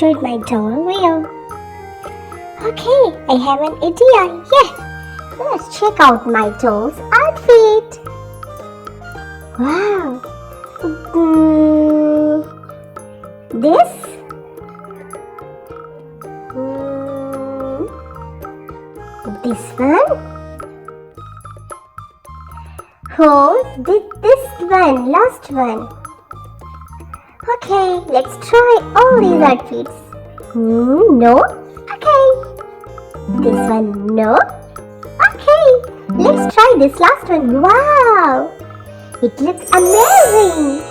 show it my doll wheel. Okay, I have an idea. Yeah, let's check out my doll's outfit. Wow. This? This one? Oh, this one, last one. Okay, let's try all these outfits. No? Okay. This one, no? Okay, let's try this last one. Wow! It looks amazing!